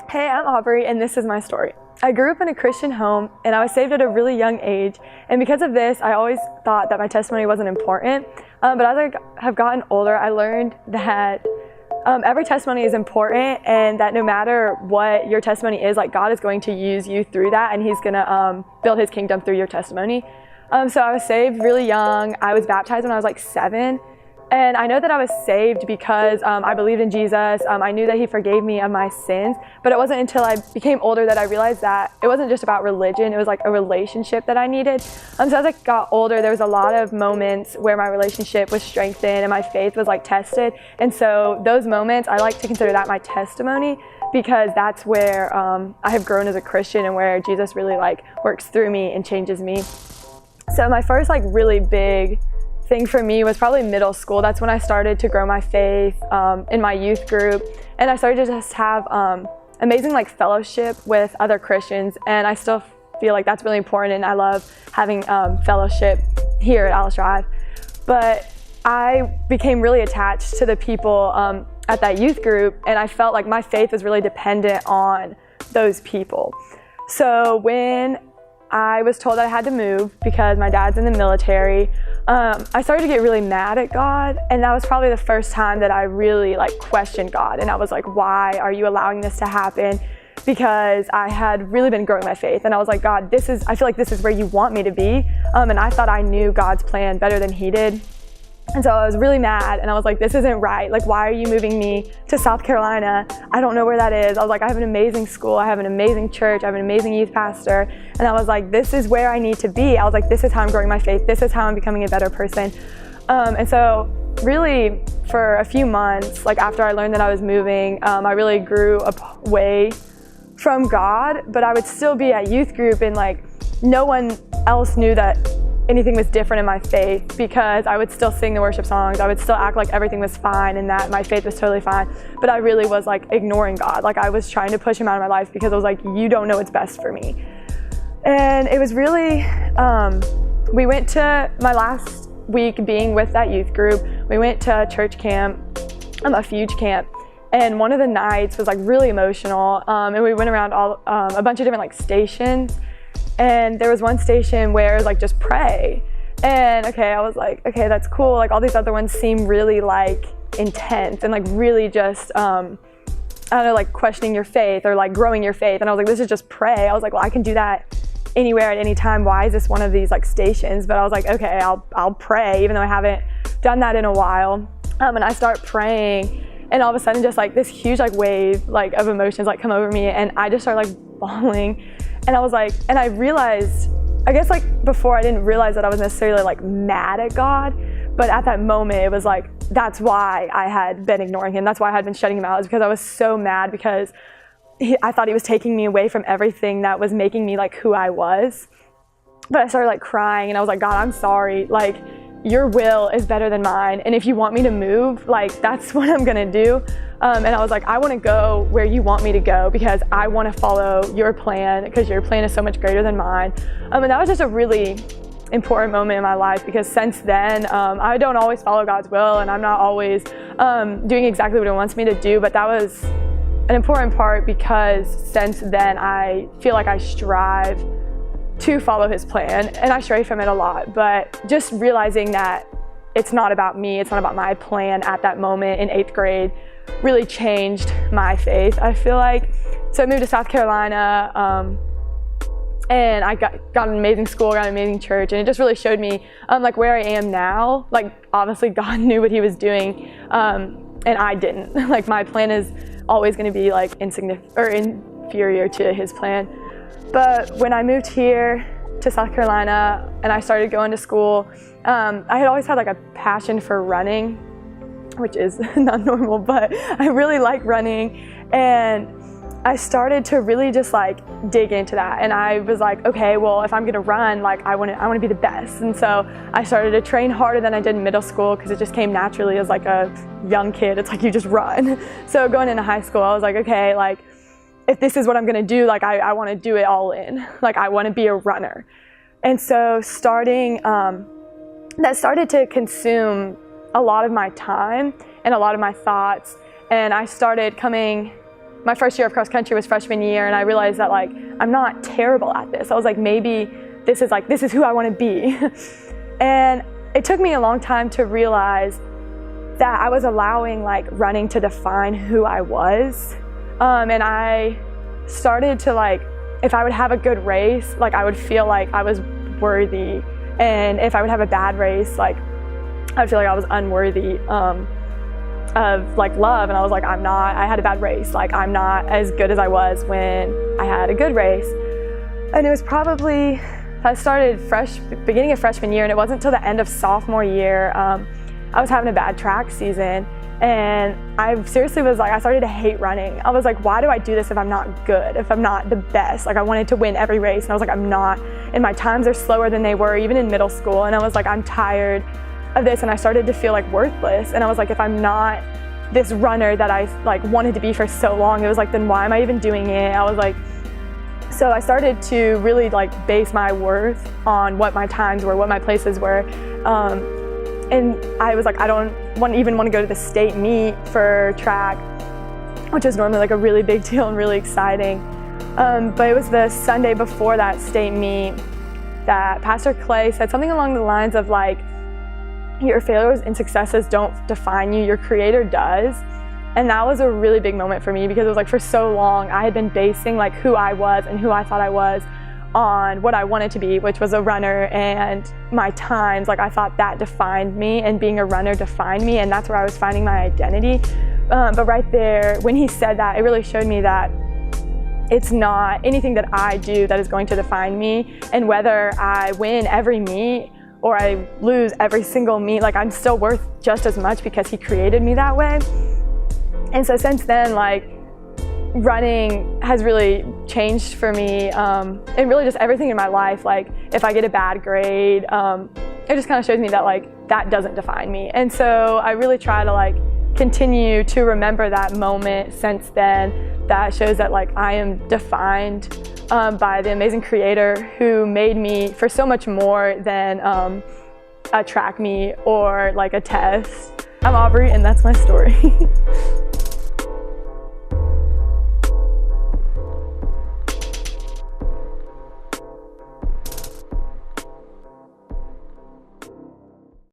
Hey, I'm Aubrey, and this is my story. I grew up in a Christian home, and I was saved at a really young age. And because of this, I always thought that my testimony wasn't important. But as I have gotten older, I learned that every testimony is important, and that no matter what your testimony is, like, God is going to use you through that, and He's going to build His kingdom through your testimony. So I was saved really young. I was baptized when I was like 7. And I know that I was saved because I believed in Jesus. I knew that He forgave me of my sins. But it wasn't until I became older that I realized that it wasn't just about religion. It was like a relationship that I needed. So as I got older, there was a lot of moments where my relationship was strengthened and my faith was like tested. And so those moments, I like to consider that my testimony, because that's where I have grown as a Christian and where Jesus really like works through me and changes me. So my first like really big thing for me was probably middle school. That's when I started to grow my faith in my youth group, and I started to just have amazing like fellowship with other Christians, and I still feel like that's really important, and I love having fellowship here at Alice Drive. But I became really attached to the people at that youth group, and I felt like my faith was really dependent on those people. So when I was told that I had to move because my dad's in the military, I started to get really mad at God, and that was probably the first time that I really like questioned God, and I was like, why are you allowing this to happen? Because I had really been growing my faith, and I was like, God, I feel like this is where you want me to be, and I thought I knew God's plan better than He did. And so I was really mad, and I was like, this isn't right. Like, why are you moving me to South Carolina? I don't know where that is. I was like, I have an amazing school. I have an amazing church. I have an amazing youth pastor. And I was like, this is where I need to be. I was like, this is how I'm growing my faith. This is how I'm becoming a better person. And so really for a few months, like after I learned that I was moving, I really grew away from God, but I would still be at youth group, and like no one else knew that anything was different in my faith, because I would still sing the worship songs. I would still act like everything was fine and that my faith was totally fine. But I really was like ignoring God. Like I was trying to push Him out of my life because I was like, you don't know what's best for me. And it was really, we went to my last week being with that youth group. We went to church camp, a huge camp. And one of the nights was like really emotional. And we went around a bunch of different like stations. And there was one station where it was like, just pray. And okay, I was like, okay, that's cool. Like all these other ones seem really like intense and like really just, I don't know, like questioning your faith or like growing your faith. And I was like, this is just pray. I was like, well, I can do that anywhere at any time. Why is this one of these like stations? But I was like, okay, I'll pray, even though I haven't done that in a while. And I start praying, and all of a sudden just like this huge like wave like of emotions like come over me, and I just start like bawling. And I was like, and I realized, I guess like before I didn't realize that I was necessarily like mad at God, but at that moment it was like, that's why I had been ignoring Him. That's why I had been shutting Him out, is because I was so mad, because I thought He was taking me away from everything that was making me like who I was. But I started like crying, and I was like, God, I'm sorry. Like, your will is better than mine. And if you want me to move, like that's what I'm gonna do. And I was like, I want to go where you want me to go, because I want to follow your plan, because your plan is so much greater than mine. And that was just a really important moment in my life, because since then, I don't always follow God's will, and I'm not always doing exactly what He wants me to do, but that was an important part, because since then I feel like I strive to follow His plan, and I stray from it a lot. But just realizing that it's not about me, it's not about my plan at that moment in 8th grade, really changed my faith, I feel like. So I moved to South Carolina, and I got an amazing school, got an amazing church, and it just really showed me like where I am now. Like obviously God knew what He was doing, and I didn't. Like my plan is always going to be like insignificant or inferior to His plan. But when I moved here to South Carolina and I started going to school, I had always had like a passion for running, which is not normal, but I really like running. And I started to really just like dig into that. And I was like, okay, well, if I'm gonna run, like I wanna be the best. And so I started to train harder than I did in middle school, because it just came naturally as like a young kid. It's like you just run. So going into high school, I was like, okay, like if this is what I'm gonna do, like I wanna do it all in. Like I wanna be a runner. And so that started to consume a lot of my time. and a lot of my thoughts. And I started coming, my first year of cross country was freshman year, and I realized that like, I'm not terrible at this. I was like, maybe this is who I want to be. And it took me a long time to realize that I was allowing like running to define who I was. And I started to like, if I would have a good race, like I would feel like I was worthy. And if I would have a bad race, like I would feel like I was unworthy of like love. And I was like, I had a bad race. Like I'm not as good as I was when I had a good race. And it was probably, I started beginning of freshman year, and it wasn't until the end of sophomore year. I was having a bad track season, and I seriously was like, I started to hate running. I was like, why do I do this if I'm not good, if I'm not the best? Like I wanted to win every race, and I was like, I'm not, and my times are slower than they were even in middle school. And I was like, I'm tired of this, and I started to feel like worthless. And I was like, if I'm not this runner that I like wanted to be for so long, it was like, then why am I even doing it? I was like, so I started to really like base my worth on what my times were, what my places were. And I was like, I don't even want to go to the state meet for track, which is normally like a really big deal and really exciting. But it was the Sunday before that state meet that Pastor Clay said something along the lines of like, your failures and successes don't define you, your Creator does. And that was a really big moment for me, because it was like for so long I had been basing like who I was and who I thought I was on what I wanted to be, which was a runner, and my times, like I thought that defined me, and being a runner defined me, and that's where I was finding my identity. But right there, when he said that, it really showed me that it's not anything that I do that is going to define me. And whether I win every meet or I lose every single meet, like I'm still worth just as much because he created me that way. And so since then, like running has really changed for me, and really just everything in my life. Like if I get a bad grade, it just kind of shows me that like that doesn't define me. And so I really try to like continue to remember that moment since then, that shows that like I am defined by the amazing Creator who made me for so much more than a track meet or like a test. I'm Aubrey, and that's my story.